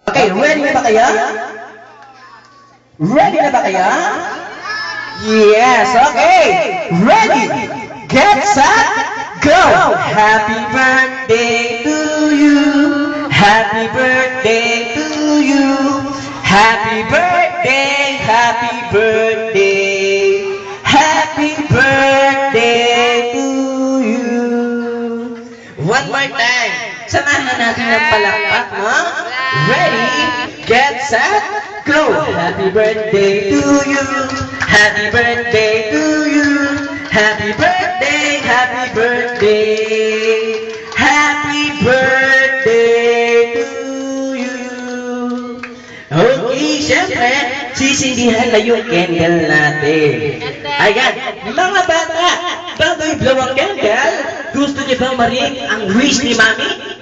Okay, ready na ba kayo? Ready na ba kayo? Yes, okay. Ready, get set, go! Happy birthday to you. Happy birthday to you. Happy birthday, happy birthday. Happy birthday to you. One more time. Samahan natin ng palakpak, no? Ready, get set, go! Happy birthday to you. Happy birthday to you. Happy birthday, happy birthday. Happy birthday to you. Okay, syempre, sisindihan na yung candle natin. Ayan, mga bata, bago i-blow ang candle, gusto niyo bang marinig ang wish ni Mami?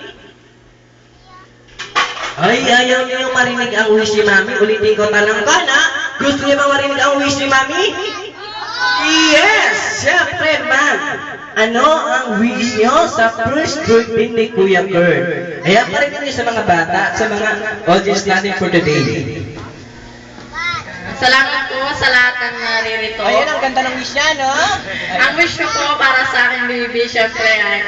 Ay, ayaw niyo marinig ang wish ni Mami. Ulitin ko talangkana. Gusto niyo bang marinig ang wish ni Mami? Yes! Siyempre, ma'am. Ano ang wish niyo sa first birthday ni Kuya Kurt? Ayan, parinig niyo sa mga bata, sa mga audience natin for today. Salamat po sa lahat ng naririto. Ayun, ang ganda ng wish niya, no? Ang wish ko po para sa akin, baby, syempre ay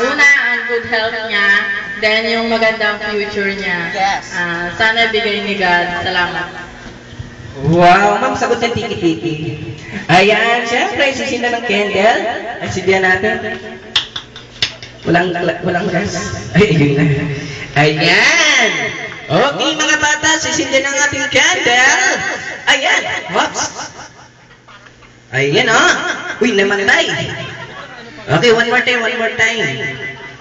una, ang good health niya, then yung magandang future niya. Yes. Sana bigay ni God. Salamat. Wow, ma'am, sagot ng tiki-tiki. Ayan, syempre, sisinda ng candle. Ay, sindihan natin. Walang gas. Ay, ayun na. Ayan. Okay, mga bata, sisindihan ng ating candle. Ayan. Whoops. Ayan, oh. Uy, namatay. Okay, one more time.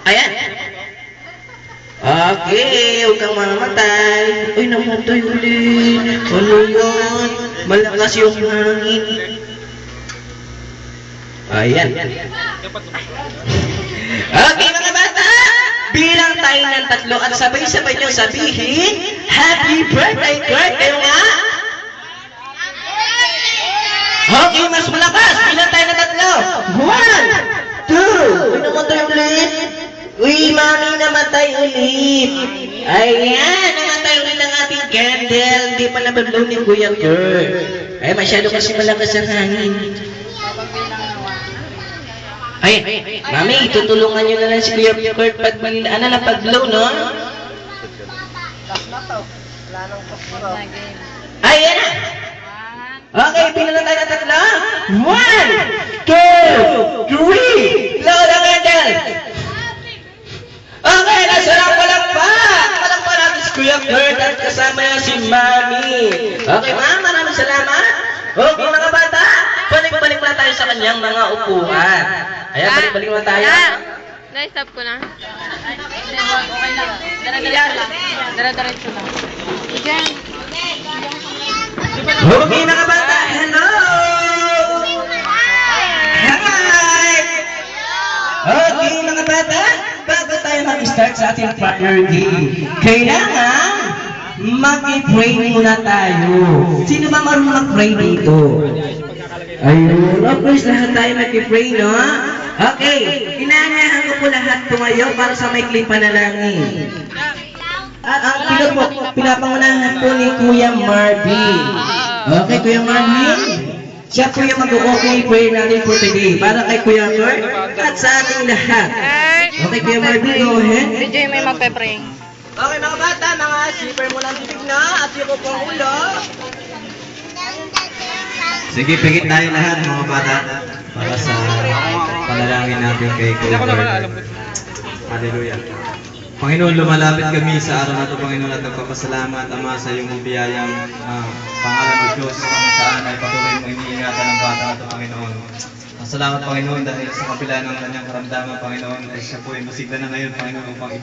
Ayan. Okay, huwag kang mamamatay. Uy, namatay ulit. Ano yun? Malakas yung hangin. Ayan. Okay, mga bata. Bilang tayo ng 3 at sabay-sabay nyo sabihin, Happy Birthday, Kurt! Kayo nga? Okay, mas malakas. Bilang tayo ng 3. 1, 2. Uy, namatay ulit. Uy, Mami, namatay ulit. Ayan, namatay ulit ang ating candle. Hindi pa nabablaw ni Kuya Kurt. Ay, masyado kasi malakas ang hangin. Ay, Mami, tutulungan nyo na lang si Kuya Kurt pag pag-blow, no? Ayan na. Okay, pinalang tayo ng 3. 1, 2, 3. Blow the candle. Okay, nasa lang palakpak natin si Kuya Kurt at kasama niya si Mami. Okay, ma'am, maraming salamat. Okay, mga bata, balik-balik na tayo sa kanyang mga upuan. Ayan, balik-balik na tayo. Na-stop ko na. Okay lang. Dara-diretso lang. Okay, mga bata, hello! Hi! Okay, mga bata, bago tayo mag-start sa ating prayer day, kailangan mag-pray muna tayo. Sino ba marunong mag-pray dito? Ayun, of course, lahat tayo mag-pray, no? Okay, inaanyahan ko po lahat po ngayon para sa maikling panalangin. At ang pinapangunahan po ni Kuya Marvin. Okay, Kuya Marvin? Siya po yung mag-okay prayer natin for today para kay Kuya Kurt at sa ating lahat. Okay, Kuya Marvin, go ahead. DJ may magpe-pray. Okay, mga bata, mga slipper mo lang bibig na at yung po ang ulo. Sige, pigit tayo lahat mga bata para sa panalangin natin kay Kuya Kurt. Hallelujah. Panginoon, lumalapit kami sa araw na ito, Panginoon, at nagpapasalamat, Ama, sa iyong biyayang pangalan ng Diyos kung saan ay patuloy mong iniingatan ng bata na ito, Panginoon. Salamat, Panginoon, dahil sa kapila ng kanyang karamdaman, Panginoon, ay siya po ay masigla na ngayon, Panginoon, upang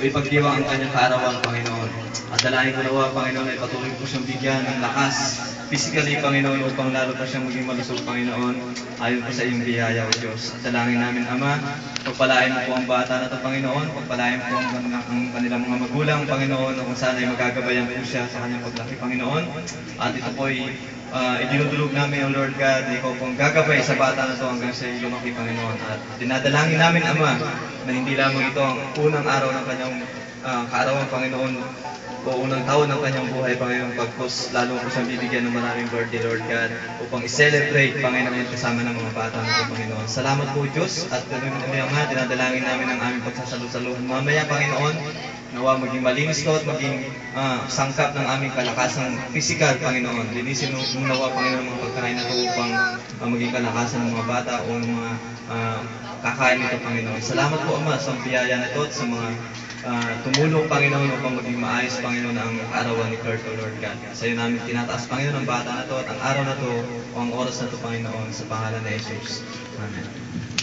ipagdiwang ang kanyang kaarawan, Panginoon. At dalahin ko nawa, Panginoon, ay patuloy po siyang bigyan ng lakas, physically, Panginoon, upang lalo pa siyang maging malusog, Panginoon, ayon po sa iyong biyaya, O Diyos. At dalangin namin, Ama, pagpalain mo po ang bata na ito, Panginoon, pagpalain mo po ang kanilang mga magulang, Panginoon, kung saan ay magagabayan po siya sa kanyang paglaki, Panginoon. At ito po ay idinudulog namin, O Lord God, ikaw pong gagabay sa bata na ito hanggang sa iyo lumaki, Panginoon. At dinadalangin namin, Ama, na hindi lamang ito ang unang araw ng kanyang kaarawan, Panginoon, o unang taon ng kanyang buhay, Panginoon, pagpos lalo po siyang bibigyan ng maraming birthday, Lord God, upang i-celebrate, Panginoon, kasama ng mga bata na Panginoon. Salamat po, Diyos, at tuloy-tuloy nga, dinadalangin namin ang aming pagsasalusaluhan mamaya, Panginoon, nawa maging malinis to at maging sangkap ng aming kalakasang physical, Panginoon. Linisin mo nawa, Panginoon, mga pagkain na ito upang maging kalakasan ng mga bata o ng mga kakain nito, Panginoon. Salamat po, Ama, sa biyaya na ito at sa mga tumulong, Panginoon, upang maging maayos, Panginoon, ang arawan ni Kurt, O Lord God. Sa iyo namin tinataas, Panginoon, ang bata na ito at ang araw na ito o ang oras na ito, Panginoon, sa pangalan ni Jesus. Amen.